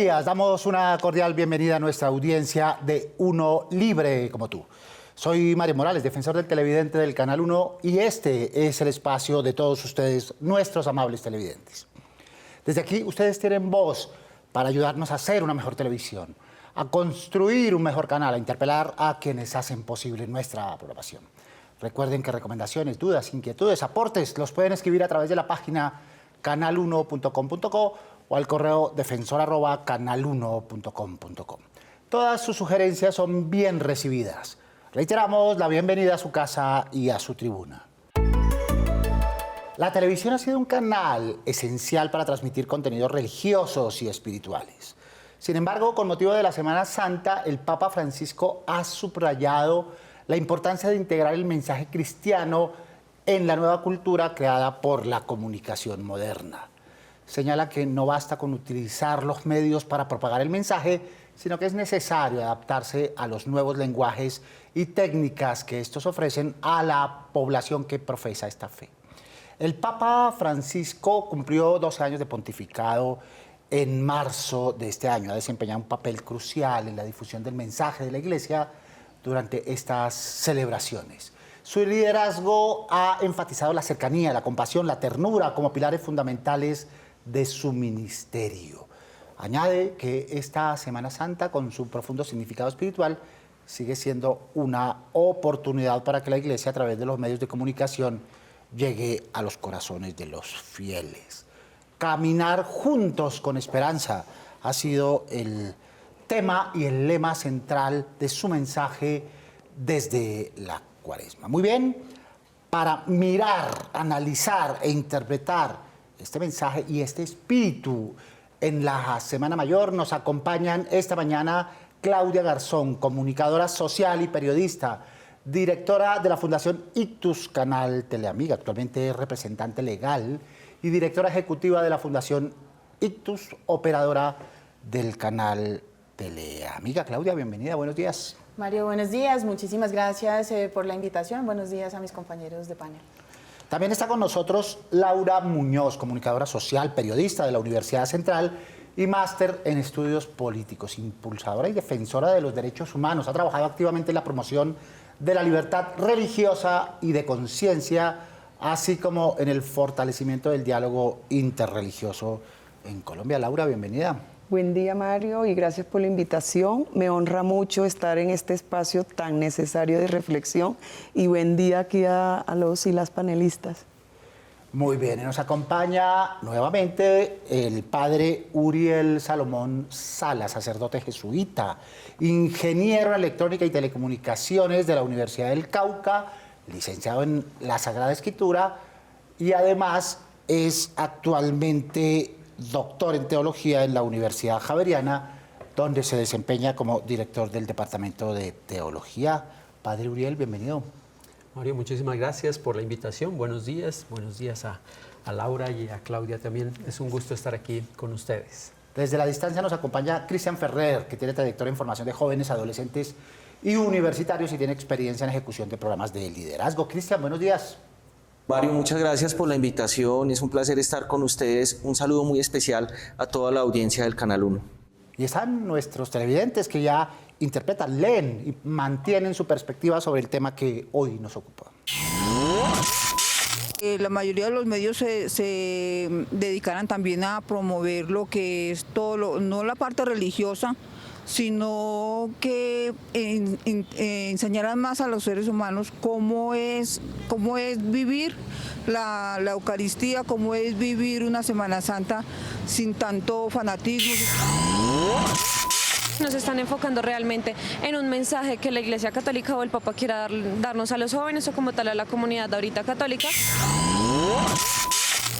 días, damos una cordial bienvenida a nuestra audiencia de Uno Libre como tú. Soy Mario Morales, defensor del televidente del Canal 1 y este es el espacio de todos ustedes, nuestros amables televidentes. Desde aquí ustedes tienen voz para ayudarnos a hacer una mejor televisión, a construir un mejor canal, a interpelar a quienes hacen posible nuestra programación. Recuerden que recomendaciones, dudas, inquietudes, aportes los pueden escribir a través de la página canal1.com.co o al correo defensor@canal1.com.co. Todas sus sugerencias son bien recibidas. Reiteramos la bienvenida a su casa y a su tribuna. La televisión ha sido un canal esencial para transmitir contenidos religiosos y espirituales. Sin embargo, con motivo de la Semana Santa, el Papa Francisco ha subrayado la importancia de integrar el mensaje cristiano en la nueva cultura creada por la comunicación moderna. Señala que no basta con utilizar los medios para propagar el mensaje, sino que es necesario adaptarse a los nuevos lenguajes y técnicas que estos ofrecen a la población que profesa esta fe. El Papa Francisco cumplió 12 años de pontificado en marzo de este año. Ha desempeñado un papel crucial en la difusión del mensaje de la Iglesia durante estas celebraciones. Su liderazgo ha enfatizado la cercanía, la compasión, la ternura como pilares fundamentales de su ministerio. Añade que esta Semana Santa, con su profundo significado espiritual, sigue siendo una oportunidad para que la Iglesia, a través de los medios de comunicación, llegue a los corazones de los fieles. Caminar juntos con esperanza ha sido el tema y el lema central de su mensaje desde la Cuaresma. Muy bien, para mirar, analizar e interpretar este mensaje y este espíritu en la Semana Mayor nos acompañan esta mañana Claudia Garzón, comunicadora social y periodista, directora de la Fundación Ictus Canal Teleamiga, actualmente es representante legal y directora ejecutiva de la Fundación Ictus, operadora del canal Teleamiga. Claudia, bienvenida, buenos días. Mario, buenos días, muchísimas gracias por la invitación. Buenos días a mis compañeros de panel. También está con nosotros Laura Muñoz, comunicadora social, periodista de la Universidad Central y máster en estudios políticos, impulsadora y defensora de los derechos humanos. Ha trabajado activamente en la promoción de la libertad religiosa y de conciencia, así como en el fortalecimiento del diálogo interreligioso en Colombia. Laura, bienvenida. Buen día, Mario, y gracias por la invitación. Me honra mucho estar en este espacio tan necesario de reflexión y buen día aquí a los y las panelistas. Muy bien, y nos acompaña nuevamente el padre Uriel Salomón Salas, sacerdote jesuita, ingeniero en electrónica y telecomunicaciones de la Universidad del Cauca, licenciado en la Sagrada Escritura y además es actualmente doctor en teología en la Universidad Javeriana, donde se desempeña como director del Departamento de Teología. Padre Uriel, bienvenido. Mario, muchísimas gracias por la invitación. Buenos días a Laura y a Claudia también. Es un gusto estar aquí con ustedes. Desde la distancia nos acompaña Cristian Ferrer, que tiene trayectoria en formación de jóvenes, adolescentes y universitarios y tiene experiencia en ejecución de programas de liderazgo. Cristian, buenos días. Mario, muchas gracias por la invitación. Es un placer estar con ustedes. Un saludo muy especial a toda la audiencia del Canal 1. Y están nuestros televidentes que ya interpretan, leen y mantienen su perspectiva sobre el tema que hoy nos ocupa. La mayoría de los medios se dedicarán también a promover lo que es todo, no la parte religiosa, sino que enseñarán más a los seres humanos cómo es vivir la Eucaristía, cómo es vivir una Semana Santa sin tanto fanatismo. Nos están enfocando realmente en un mensaje que la Iglesia Católica o el Papa quiera darnos a los jóvenes o como tal a la comunidad ahorita católica.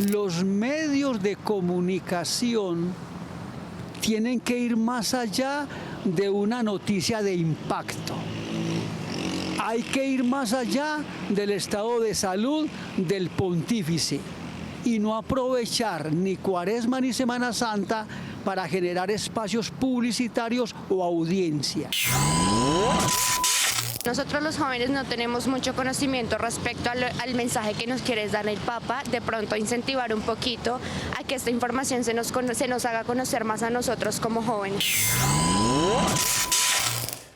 Los medios de comunicación tienen que ir más allá de una noticia de impacto. Hay que ir más allá del estado de salud del pontífice y no aprovechar ni Cuaresma ni Semana Santa para generar espacios publicitarios o audiencia. Nosotros los jóvenes no tenemos mucho conocimiento respecto al mensaje que nos quiere dar el Papa, de pronto incentivar un poquito a que esta información se nos haga conocer más a nosotros como jóvenes.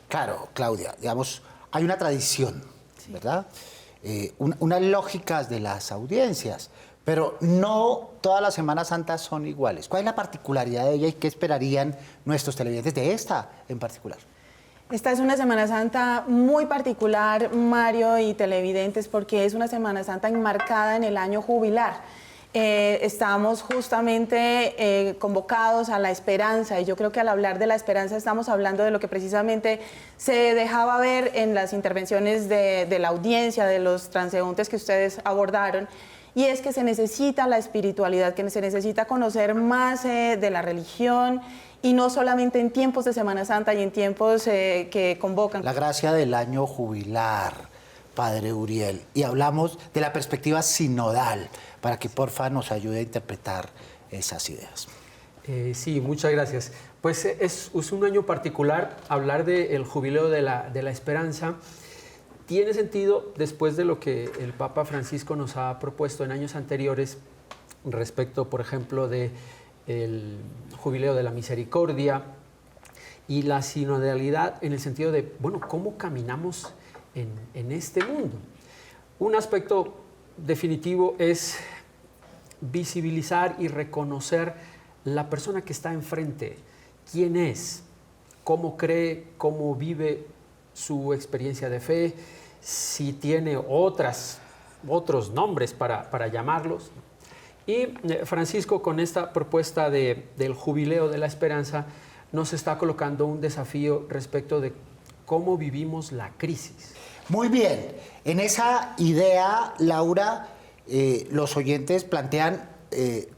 Claro, Claudia, digamos, hay una tradición, ¿verdad? Unas lógicas de las audiencias, pero no todas las Semanas Santas son iguales. ¿Cuál es la particularidad de ella y qué esperarían nuestros televidentes de esta en particular? Esta es una Semana Santa muy particular, Mario y televidentes, porque es una Semana Santa enmarcada en el año jubilar. Estamos justamente convocados a la esperanza, y yo creo que al hablar de la esperanza estamos hablando de lo que precisamente se dejaba ver en las intervenciones de la audiencia, de los transeúntes que ustedes abordaron, y es que se necesita la espiritualidad, que se necesita conocer más de la religión, y no solamente en tiempos de Semana Santa y en tiempos que convocan. La gracia del año jubilar, Padre Uriel, y hablamos de la perspectiva sinodal, para que porfa nos ayude a interpretar esas ideas. Sí, muchas gracias. Pues es un año particular. Hablar del jubileo de la esperanza tiene sentido después de lo que el Papa Francisco nos ha propuesto en años anteriores respecto, por ejemplo, del jubileo de la misericordia y la sinodalidad en el sentido de, bueno, ¿cómo caminamos en este mundo? Un aspecto definitivo es visibilizar y reconocer la persona que está enfrente, quién es, cómo cree, cómo vive su experiencia de fe, si tiene otros nombres para llamarlos. Y Francisco, con esta propuesta del jubileo de la esperanza, nos está colocando un desafío respecto de cómo vivimos la crisis. Muy bien, en esa idea, Laura, los oyentes plantean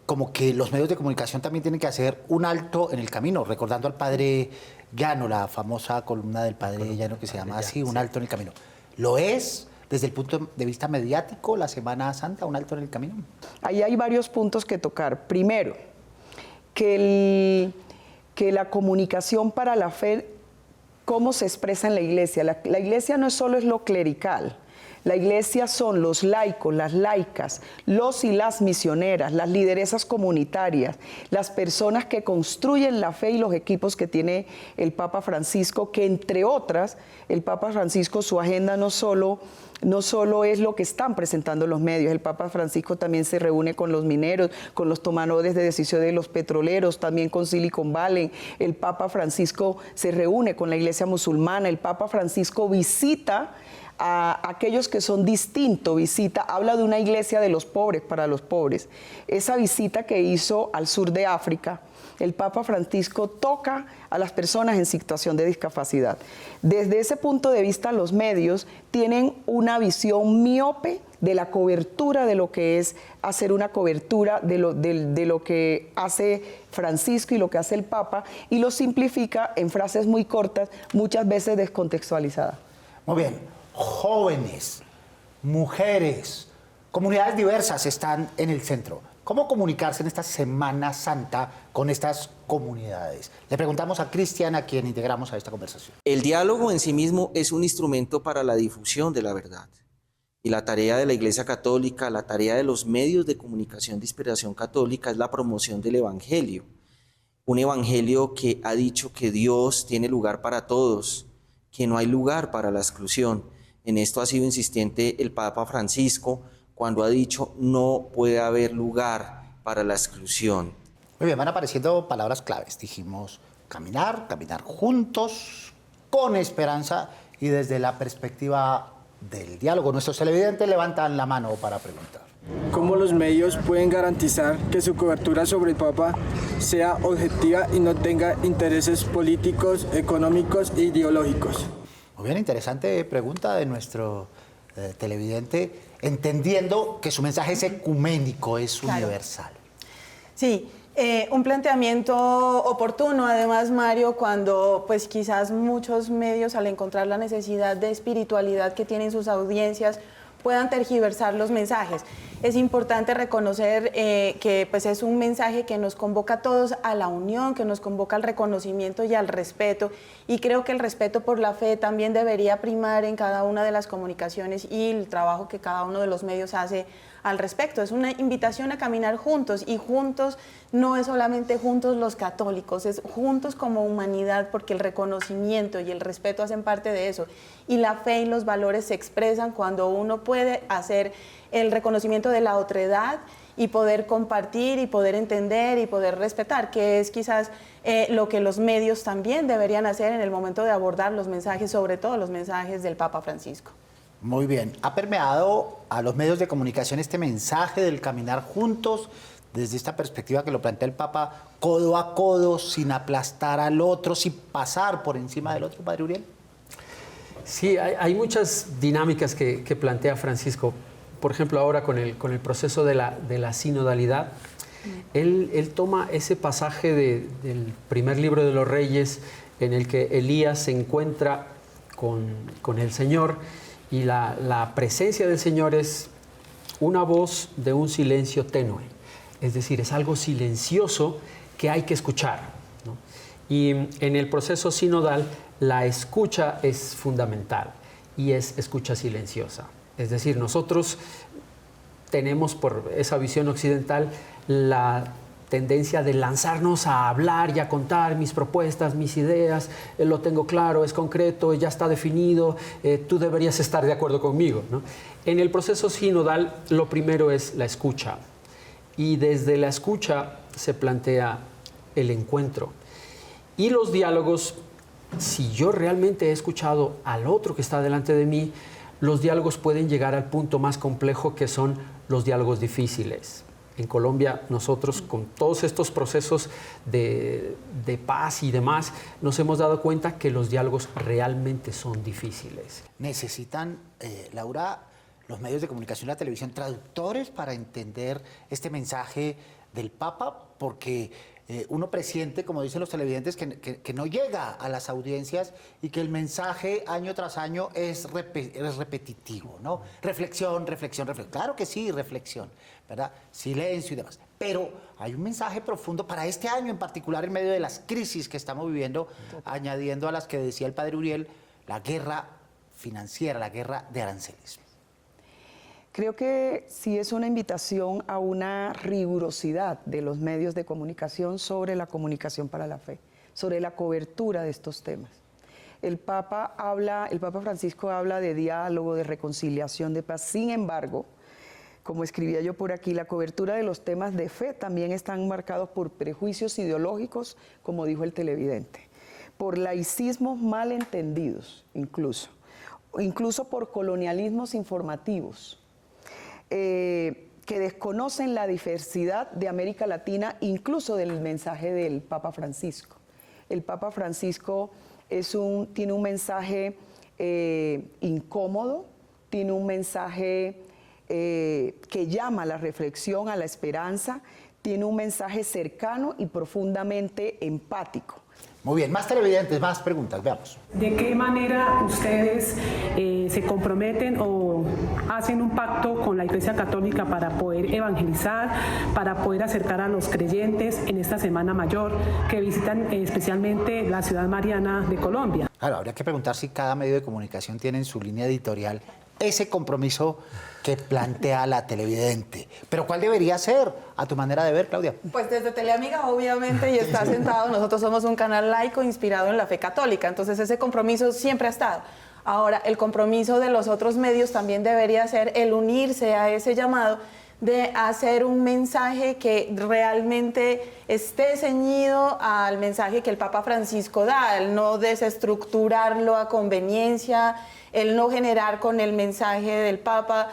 como que los medios de comunicación también tienen que hacer un alto en el camino, recordando al Padre Llano, la famosa columna del Padre Llano que se llama así, un alto en el camino. ¿Lo es desde el punto de vista mediático la Semana Santa, un alto en el camino? Ahí hay varios puntos que tocar. Primero, que la comunicación para la fe, cómo se expresa en la iglesia. La iglesia no solo es lo clerical. La iglesia son los laicos, las laicas, los y las misioneras, las lideresas comunitarias, las personas que construyen la fe y los equipos que tiene el Papa Francisco, que entre otras, el Papa Francisco, su agenda no solo es lo que están presentando los medios. El Papa Francisco también se reúne con los mineros, con los tomadores de decisión de los petroleros, también con Silicon Valley. El Papa Francisco se reúne con la iglesia musulmana. El Papa Francisco visita a aquellos que son distintos, habla de una iglesia de los pobres para los pobres. Esa visita que hizo al sur de África, el Papa Francisco toca a las personas en situación de discapacidad. Desde ese punto de vista, los medios tienen una visión miope de la cobertura de lo que es hacer una cobertura de lo que hace Francisco y lo que hace el Papa, y lo simplifica en frases muy cortas, muchas veces descontextualizadas. Muy bien. Jóvenes, mujeres, comunidades diversas están en el centro. ¿Cómo comunicarse en esta Semana Santa con estas comunidades? Le preguntamos a Cristian, a quien integramos a esta conversación. El diálogo en sí mismo es un instrumento para la difusión de la verdad. Y la tarea de la Iglesia Católica, la tarea de los medios de comunicación de inspiración católica es la promoción del Evangelio. Un Evangelio que ha dicho que Dios tiene lugar para todos, que no hay lugar para la exclusión. En esto ha sido insistente el Papa Francisco cuando ha dicho no puede haber lugar para la exclusión. Muy bien, van apareciendo palabras claves. Dijimos caminar juntos, con esperanza y desde la perspectiva del diálogo. Nuestros televidentes levantan la mano para preguntar. ¿Cómo los medios pueden garantizar que su cobertura sobre el Papa sea objetiva y no tenga intereses políticos, económicos e ideológicos? Muy bien, interesante pregunta de nuestro televidente, entendiendo que su mensaje es ecuménico, es universal. Sí, un planteamiento oportuno, además, Mario, cuando pues quizás muchos medios, al encontrar la necesidad de espiritualidad que tienen sus audiencias, puedan tergiversar los mensajes. es importante reconocer que pues, es un mensaje que nos convoca a todos a la unión, que nos convoca al reconocimiento y al respeto. Y creo que el respeto por la fe también debería primar en cada una de las comunicaciones y el trabajo que cada uno de los medios hace al respecto. Es una invitación a caminar juntos, y juntos no es solamente juntos los católicos, es juntos como humanidad, porque el reconocimiento y el respeto hacen parte de eso. Y la fe y los valores se expresan cuando uno puede hacer el reconocimiento de la otredad y poder compartir y poder entender y poder respetar, que es quizás lo que los medios también deberían hacer en el momento de abordar los mensajes, sobre todo los mensajes del Papa Francisco. Muy bien. ¿Ha permeado a los medios de comunicación este mensaje del caminar juntos desde esta perspectiva que lo plantea el Papa, codo a codo, sin aplastar al otro, sin pasar por encima del otro, Padre Uriel? Sí, hay muchas dinámicas que plantea Francisco. Por ejemplo, ahora con el proceso de la sinodalidad, él toma ese pasaje del primer libro de los Reyes, en el que Elías se encuentra con el Señor, y la presencia del Señor es una voz de un silencio tenue. Es decir, es algo silencioso que hay que escuchar, ¿no? Y en el proceso sinodal, la escucha es fundamental, y es escucha silenciosa. Es decir, nosotros tenemos, por esa visión occidental, la tendencia de lanzarnos a hablar y a contar mis propuestas, mis ideas, lo tengo claro, es concreto, ya está definido, tú deberías estar de acuerdo conmigo, ¿no? En el proceso sinodal, lo primero es la escucha, y desde la escucha se plantea el encuentro. Y los diálogos, si yo realmente he escuchado al otro que está delante de mí, los diálogos pueden llegar al punto más complejo, que son los diálogos difíciles. En Colombia, nosotros, con todos estos procesos de paz y demás, nos hemos dado cuenta que los diálogos realmente son difíciles. Necesitan, Laura, los medios de comunicación y la televisión, traductores para entender este mensaje del Papa, porque uno presiente, como dicen los televidentes, que no llega a las audiencias, y que el mensaje año tras año es repetitivo, ¿no? Reflexión, reflexión, reflexión. Claro que sí, reflexión, ¿verdad? Silencio y demás. Pero hay un mensaje profundo para este año en particular, en medio de las crisis que estamos viviendo, añadiendo a las que decía el Padre Uriel, la guerra financiera, la guerra de aranceles. Creo que sí es una invitación a una rigurosidad de los medios de comunicación sobre la comunicación para la fe, sobre la cobertura de estos temas. El Papa Francisco habla de diálogo, de reconciliación, de paz. Sin embargo, como escribía yo por aquí, la cobertura de los temas de fe también están marcados por prejuicios ideológicos, como dijo el televidente, por laicismos mal entendidos, incluso por colonialismos informativos, que desconocen la diversidad de América Latina, incluso del mensaje del Papa Francisco. El Papa Francisco tiene un mensaje incómodo, tiene un mensaje que llama a la reflexión, a la esperanza, tiene un mensaje cercano y profundamente empático. Muy bien, más televidentes, más preguntas, veamos. ¿De qué manera ustedes se comprometen o hacen un pacto con la Iglesia Católica para poder evangelizar, para poder acercar a los creyentes en esta Semana Mayor que visitan especialmente la ciudad mariana de Colombia? Claro, habría que preguntar si cada medio de comunicación tiene en su línea editorial ese compromiso que plantea la televidente. Pero ¿cuál debería ser, a tu manera de ver, Claudia? Pues desde Teleamiga, obviamente, y está sentado, nosotros somos un canal laico inspirado en la fe católica, entonces ese compromiso siempre ha estado. Ahora, el compromiso de los otros medios también debería ser el unirse a ese llamado de hacer un mensaje que realmente esté ceñido al mensaje que el Papa Francisco da, el no desestructurarlo a conveniencia, el no generar con el mensaje del Papa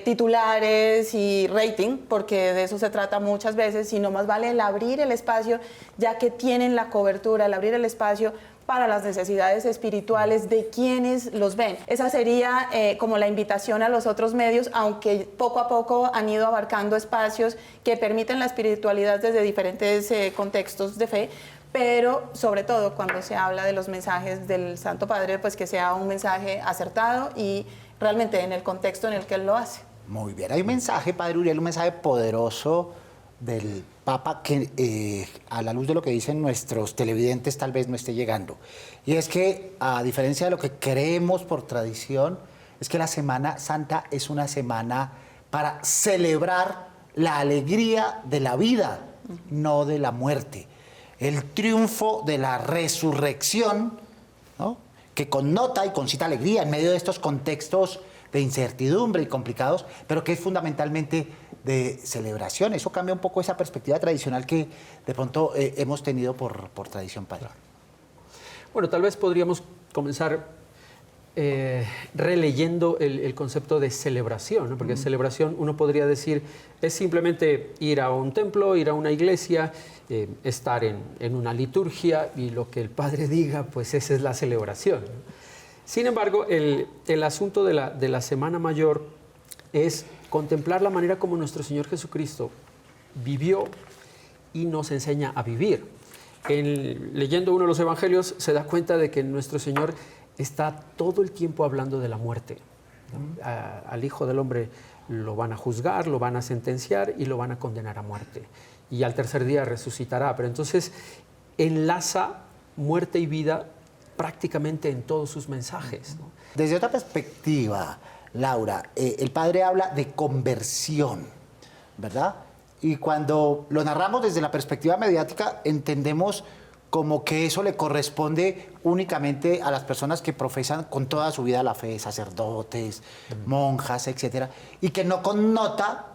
titulares y rating, porque de eso se trata muchas veces, sino más vale el abrir el espacio, ya que tienen la cobertura, el abrir el espacio para las necesidades espirituales de quienes los ven. Esa sería como la invitación a los otros medios, aunque poco a poco han ido abarcando espacios que permiten la espiritualidad desde diferentes contextos de fe, pero sobre todo cuando se habla de los mensajes del Santo Padre, pues que sea un mensaje acertado y realmente en el contexto en el que él lo hace. Muy bien, hay un mensaje, Padre Uriel, un mensaje poderoso del Papa que a la luz de lo que dicen nuestros televidentes tal vez no esté llegando. Y es que, a diferencia de lo que creemos por tradición, es que la Semana Santa es una semana para celebrar la alegría de la vida, no de la muerte. El triunfo de la resurrección, ¿no?, que connota y concita alegría en medio de estos contextos de incertidumbre y complicados, pero que es fundamentalmente de celebración. Eso cambia un poco esa perspectiva tradicional que de pronto hemos tenido por tradición, Padre. Bueno, tal vez podríamos comenzar releyendo el concepto de celebración, ¿no? Porque celebración, uno podría decir, es simplemente ir a un templo, ir a una iglesia, estar en una liturgia y lo que el Padre diga, pues esa es la celebración, ¿no? Sin embargo, el asunto de la Semana Mayor es contemplar la manera como nuestro Señor Jesucristo vivió y nos enseña a vivir. Leyendo uno de los evangelios se da cuenta de que nuestro Señor está todo el tiempo hablando de la muerte, ¿no? Al Hijo del Hombre lo van a juzgar, lo van a sentenciar y lo van a condenar a muerte. Y al tercer día resucitará. Pero entonces enlaza muerte y vida prácticamente en todos sus mensajes, ¿no? Desde otra perspectiva, Laura, el Padre habla de conversión, ¿verdad? Y cuando lo narramos desde la perspectiva mediática, entendemos como que eso le corresponde únicamente a las personas que profesan con toda su vida la fe, sacerdotes, monjas, etcétera, y que no connota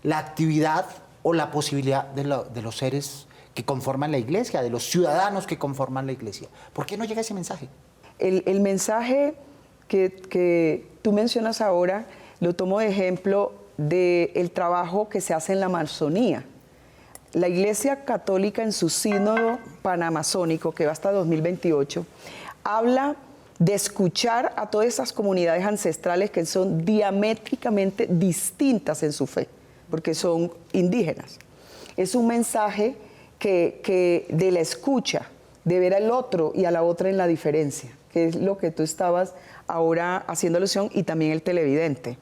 la actividad o la posibilidad de los seres que conforman la iglesia, de los ciudadanos que conforman la iglesia. ¿Por qué no llega ese mensaje? El mensaje que tú mencionas ahora lo tomo de ejemplo del trabajo que se hace en la Amazonía. La Iglesia Católica en su sínodo panamazónico, que va hasta 2028, habla de escuchar a todas esas comunidades ancestrales que son diamétricamente distintas en su fe, porque son indígenas. Es un mensaje que de la escucha, de ver al otro y a la otra en la diferencia, que es lo que tú estabas ahora haciendo alusión, y también el televidente.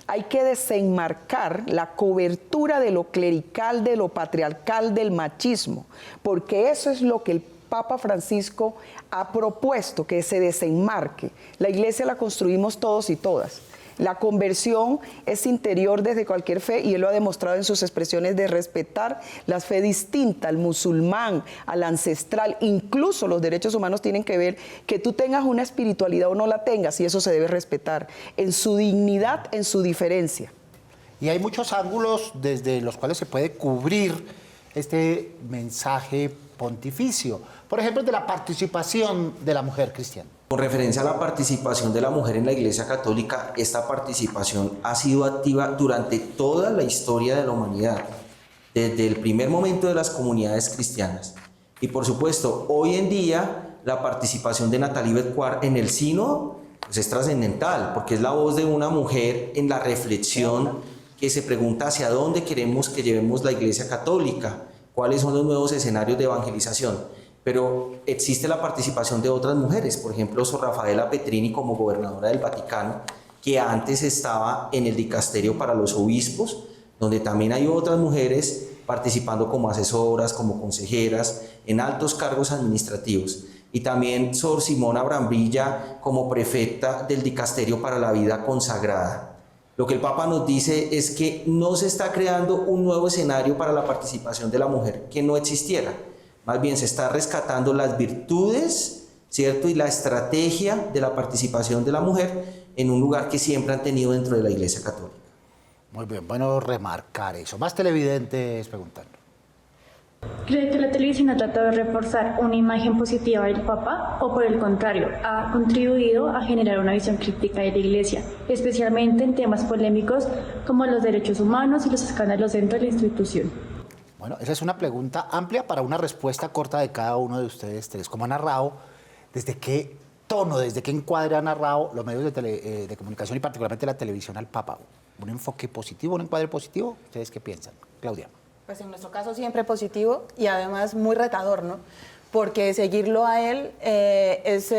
Hay que desenmarcar la cobertura de lo clerical, de lo patriarcal, del machismo, porque eso es lo que el Papa Francisco ha propuesto, que se desenmarque. La iglesia la construimos todos y todas. La conversión es interior desde cualquier fe, y él lo ha demostrado en sus expresiones de respetar la fe distinta, al musulmán, al ancestral. Incluso los derechos humanos tienen que ver que tú tengas una espiritualidad o no la tengas, y eso se debe respetar en su dignidad, en su diferencia. Y hay muchos ángulos desde los cuales se puede cubrir este mensaje pontificio. Por ejemplo, de la participación de la mujer cristiana. Con referencia a la participación de la mujer en la Iglesia Católica, esta participación ha sido activa durante toda la historia de la humanidad, desde el primer momento de las comunidades cristianas. Y por supuesto, hoy en día, la participación de Nathalie Bedcuart en el sínodo pues es trascendental, porque es la voz de una mujer en la reflexión que se pregunta hacia dónde queremos que llevemos la Iglesia Católica, cuáles son los nuevos escenarios de evangelización. Pero existe la participación de otras mujeres, por ejemplo, Sor Rafaela Petrini como gobernadora del Vaticano, que antes estaba en el dicasterio para los obispos, donde también hay otras mujeres participando como asesoras, como consejeras, en altos cargos administrativos. Y también Sor Simona Brambilla como prefecta del dicasterio para la vida consagrada. Lo que el Papa nos dice es que no se está creando un nuevo escenario para la participación de la mujer que no existiera. Más bien se está rescatando las virtudes, ¿cierto?, y la estrategia de la participación de la mujer en un lugar que siempre han tenido dentro de la Iglesia Católica. Muy bien, bueno remarcar eso. Más televidentes preguntando. ¿Cree que la televisión ha tratado de reforzar una imagen positiva del Papa o, por el contrario, ha contribuido a generar una visión crítica de la Iglesia, especialmente en temas polémicos como los derechos humanos y los escándalos dentro de la institución? Bueno, esa es una pregunta amplia para una respuesta corta de cada uno de ustedes tres. ¿Cómo ha narrado? ¿Desde qué tono, desde qué encuadre ha narrado los medios de comunicación y particularmente la televisión al Papa? ¿Un enfoque positivo, un encuadre positivo? ¿Ustedes qué piensan? Claudia. Pues en nuestro caso siempre positivo y además muy retador, ¿no? porque seguirlo a él es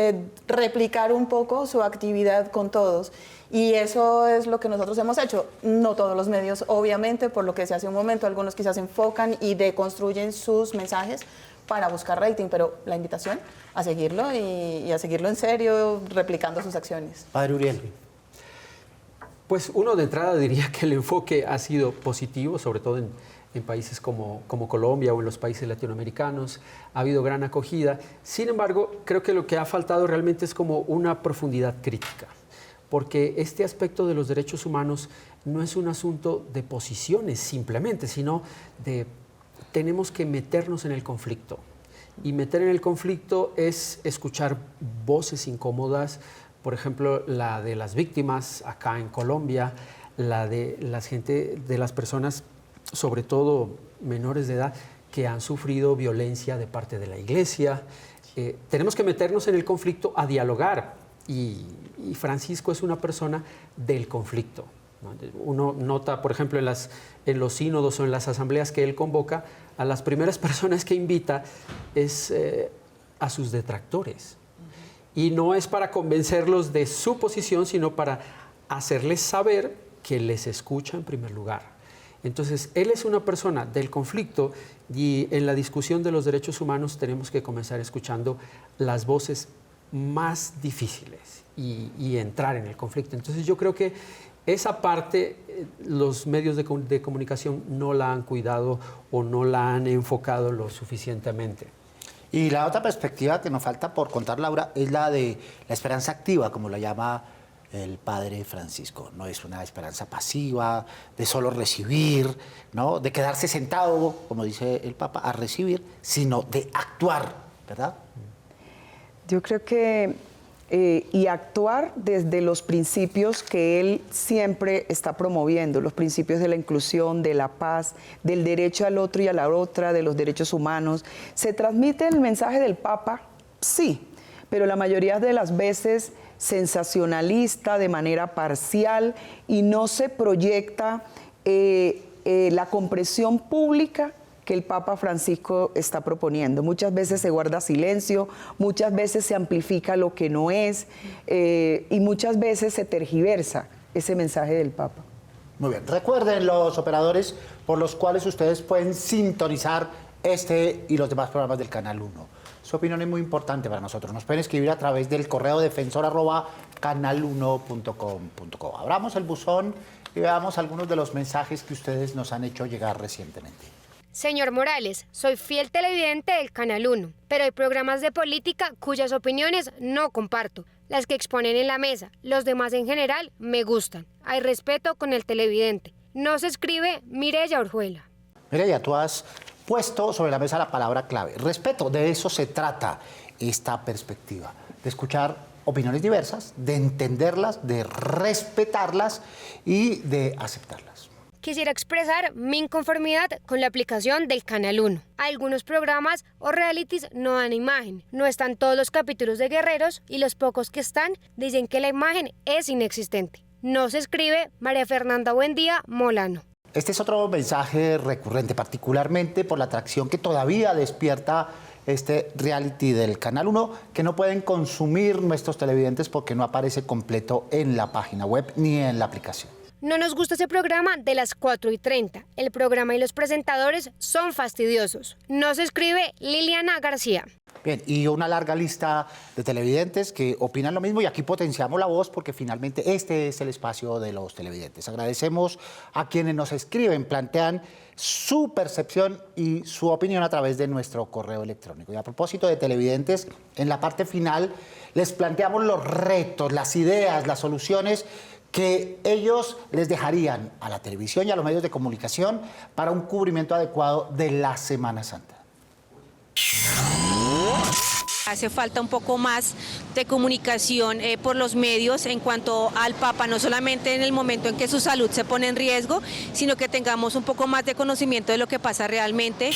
replicar un poco su actividad con todos. Y eso es lo que nosotros hemos hecho. No todos los medios, obviamente, por lo que se hace un momento, algunos quizás se enfocan y deconstruyen sus mensajes para buscar rating, pero la invitación a seguirlo y a seguirlo en serio, replicando sus acciones. Padre Uriel. Pues uno de entrada diría que el enfoque ha sido positivo, sobre todo en países como Colombia o en los países latinoamericanos. Ha habido gran acogida. Sin embargo, creo que lo que ha faltado realmente es como una profundidad crítica, porque este aspecto de los derechos humanos no es un asunto de posiciones simplemente, sino de tenemos que meternos en el conflicto. Y meter en el conflicto es escuchar voces incómodas, por ejemplo, la de las víctimas acá en Colombia, la de las personas, sobre todo menores de edad, que han sufrido violencia de parte de la Iglesia. Tenemos que meternos en el conflicto a dialogar. Y Francisco es una persona del conflicto, ¿no? Uno nota, por ejemplo, en los sínodos o en las asambleas que él convoca, a las primeras personas que invita es a sus detractores. Y no es para convencerlos de su posición, sino para hacerles saber que les escucha en primer lugar. Entonces, él es una persona del conflicto y en la discusión de los derechos humanos tenemos que comenzar escuchando las voces más difíciles y entrar en el conflicto. Entonces yo creo que esa parte los medios de comunicación no la han cuidado o no la han enfocado lo suficientemente. Y la otra perspectiva que nos falta por contar, Laura, es la de la esperanza activa, como la llama el padre Francisco. No es una esperanza pasiva, de solo recibir, ¿no? De quedarse sentado, como dice el Papa, a recibir, sino de actuar, ¿verdad? Yo creo que, y actuar desde los principios que él siempre está promoviendo, los principios de la inclusión, de la paz, del derecho al otro y a la otra, de los derechos humanos. ¿Se transmite el mensaje del Papa? Sí, pero la mayoría de las veces sensacionalista, de manera parcial, y no se proyecta la comprensión pública que el Papa Francisco está proponiendo. Muchas veces se guarda silencio, muchas veces se amplifica lo que no es, y muchas veces se tergiversa ese mensaje del Papa. Muy bien. Recuerden los operadores por los cuales ustedes pueden sintonizar este y los demás programas del Canal 1. Su opinión es muy importante para nosotros. Nos pueden escribir a través del correo defensor@canal1.com.co. Abramos el buzón y veamos algunos de los mensajes que ustedes nos han hecho llegar recientemente. Señor Morales, soy fiel televidente del Canal 1, pero hay programas de política cuyas opiniones no comparto. Las que exponen en la mesa, los demás en general, me gustan. Hay respeto con el televidente. No se escribe Mireya Orjuela. Mireya, tú has puesto sobre la mesa la palabra clave. Respeto, de eso se trata esta perspectiva, de escuchar opiniones diversas, de entenderlas, de respetarlas y de aceptarlas. Quisiera expresar mi inconformidad con la aplicación del Canal 1. Algunos programas o realities no dan imagen, no están todos los capítulos de Guerreros y los pocos que están dicen que la imagen es inexistente. No se escribe María Fernanda Buendía Molano. Este es otro mensaje recurrente, particularmente por la atracción que todavía despierta este reality del Canal 1, que no pueden consumir nuestros televidentes porque no aparece completo en la página web ni en la aplicación. No nos gusta ese programa de las 4:30. El programa y los presentadores son fastidiosos. No se escribe Liliana García. Bien, y una larga lista de televidentes que opinan lo mismo y aquí potenciamos la voz porque finalmente este es el espacio de los televidentes. Agradecemos a quienes nos escriben, plantean su percepción y su opinión a través de nuestro correo electrónico. Y a propósito de televidentes, en la parte final les planteamos los retos, las ideas, las soluciones que ellos les dejarían a la televisión y a los medios de comunicación para un cubrimiento adecuado de la Semana Santa. Hace falta un poco más de comunicación por los medios en cuanto al Papa, no solamente en el momento en que su salud se pone en riesgo, sino que tengamos un poco más de conocimiento de lo que pasa realmente.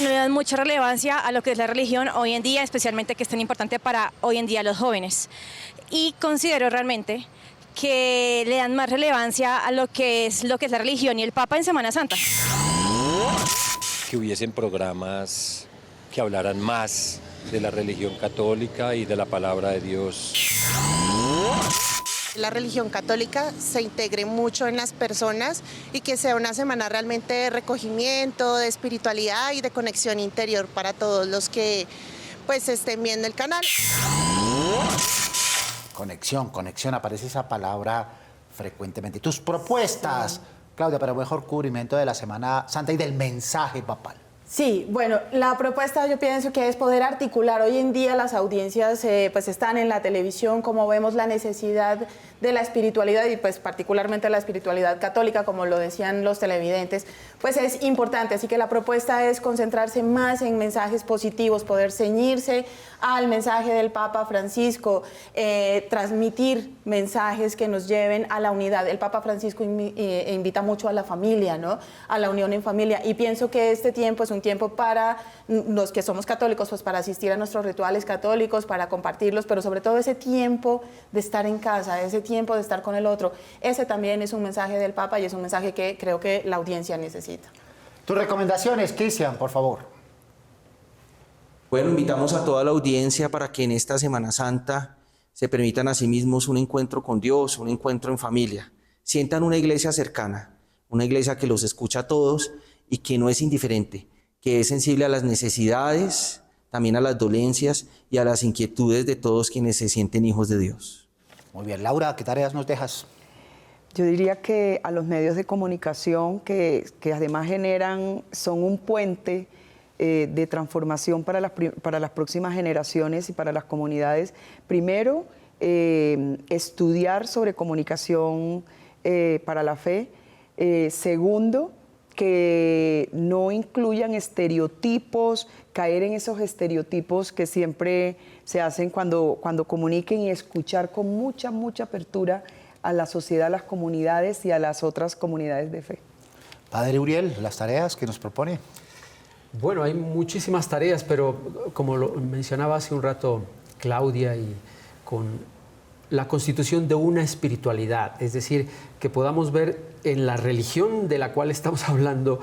No le dan mucha relevancia a lo que es la religión hoy en día, especialmente que es tan importante para hoy en día los jóvenes. Y considero realmente que le dan más relevancia a lo que es la religión y el Papa en Semana Santa. Que hubiesen programas que hablaran más de la religión católica y de la palabra de Dios. La religión católica se integre mucho en las personas y que sea una semana realmente de recogimiento, de espiritualidad y de conexión interior para todos los que pues estén viendo el canal. Conexión, aparece esa palabra frecuentemente. Tus propuestas, Claudia, para un mejor cubrimiento de la Semana Santa y del mensaje papal. Sí, bueno, la propuesta yo pienso que es poder articular. Hoy en día las audiencias pues están en la televisión, como vemos la necesidad de la espiritualidad y pues particularmente la espiritualidad católica, como lo decían los televidentes, pues es importante. Así que la propuesta es concentrarse más en mensajes positivos, poder ceñirse al mensaje del Papa Francisco, transmitir mensajes que nos lleven a la unidad. El Papa Francisco invita mucho a la familia, ¿no? A la unión en familia, y pienso que este tiempo es un tiempo para los que somos católicos, pues para asistir a nuestros rituales católicos, para compartirlos, pero sobre todo ese tiempo de estar en casa, ese tiempo de estar con el otro. Ese también es un mensaje del Papa y es un mensaje que creo que la audiencia necesita. Tus recomendaciones, Cristian, por favor. Bueno, invitamos a toda la audiencia para que en esta Semana Santa se permitan a sí mismos un encuentro con Dios, un encuentro en familia. Sientan una iglesia cercana, una iglesia que los escucha a todos y que no es indiferente, que es sensible a las necesidades, también a las dolencias y a las inquietudes de todos quienes se sienten hijos de Dios. Muy bien, Laura, ¿qué tareas nos dejas? Yo diría que a los medios de comunicación que además son un puente de transformación para las próximas generaciones y para las comunidades. Primero, estudiar sobre comunicación para la fe. Segundo, que no incluyan estereotipos, caer en esos estereotipos que siempre se hacen cuando comuniquen, y escuchar con mucha apertura a la sociedad, a las comunidades y a las otras comunidades de fe. Padre Uriel, las tareas que nos propone. Bueno, hay muchísimas tareas, pero como lo mencionaba hace un rato Claudia, y con la constitución de una espiritualidad, es decir, que podamos ver en la religión de la cual estamos hablando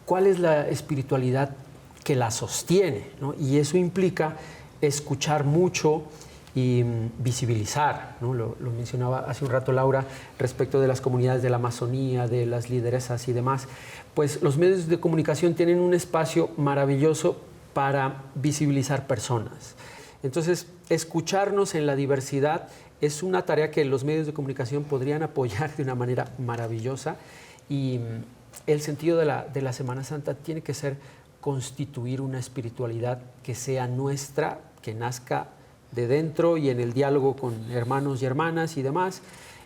cuál es la espiritualidad que la sostiene, ¿no? Y eso implica escuchar mucho y visibilizar, ¿no? Lo mencionaba hace un rato Laura respecto de las comunidades de la Amazonía, de las lideresas y demás. Pues los medios de comunicación tienen un espacio maravilloso para visibilizar personas. Entonces, escucharnos en la diversidad es una tarea que los medios de comunicación podrían apoyar de una manera maravillosa, y el sentido de la Semana Santa tiene que ser constituir una espiritualidad que sea nuestra, que nazca de dentro y en el diálogo con hermanos y hermanas y demás,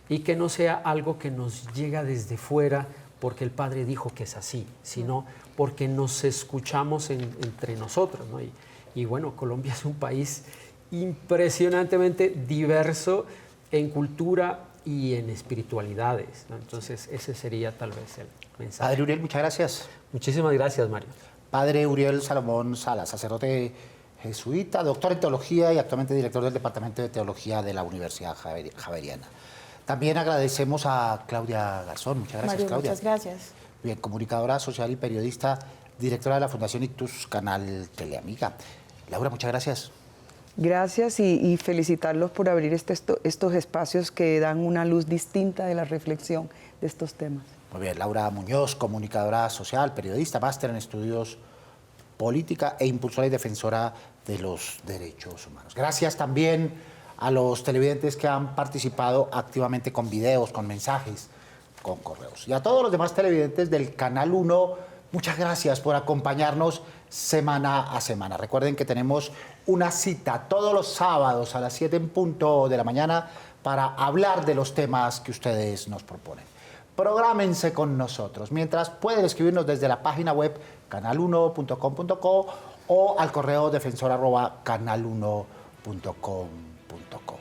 y que no sea algo que nos llega desde fuera porque el Padre dijo que es así, sino porque nos escuchamos entre nosotros, ¿no? Y bueno, Colombia es un país impresionantemente diverso en cultura y en espiritualidades, ¿no? Entonces, ese sería tal vez el mensaje. Padre Uriel, muchas gracias. Muchísimas gracias, Mario. Padre Uriel Salomón Salas, sacerdote jesuita, doctor en teología y actualmente director del Departamento de Teología de la Universidad Javeriana. También agradecemos a Claudia Garzón. Muchas gracias, Mario, Claudia. muchas gracias. Bien, comunicadora social y periodista, directora de la Fundación Ictus Canal Teleamiga. Laura, muchas gracias. Gracias, y felicitarlos por abrir estos espacios que dan una luz distinta de la reflexión de estos temas. Muy bien, Laura Muñoz, comunicadora social, periodista, máster en estudios política e impulsora y defensora de los derechos humanos. Gracias también a los televidentes que han participado activamente con videos, con mensajes, con correos. Y a todos los demás televidentes del Canal 1, muchas gracias por acompañarnos semana a semana. Recuerden que tenemos una cita todos los sábados a las 7 en punto de la mañana para hablar de los temas que ustedes nos proponen. Prográmense con nosotros. Mientras, pueden escribirnos desde la página web canal1.com.co o al correo defensor@canal1.com.co.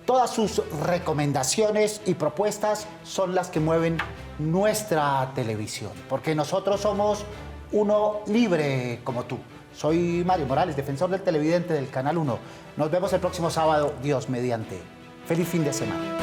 Todas sus recomendaciones y propuestas son las que mueven nuestra televisión, porque nosotros somos uno libre como tú. Soy Mario Morales, defensor del televidente del Canal 1. Nos vemos el próximo sábado, Dios mediante. Feliz fin de semana.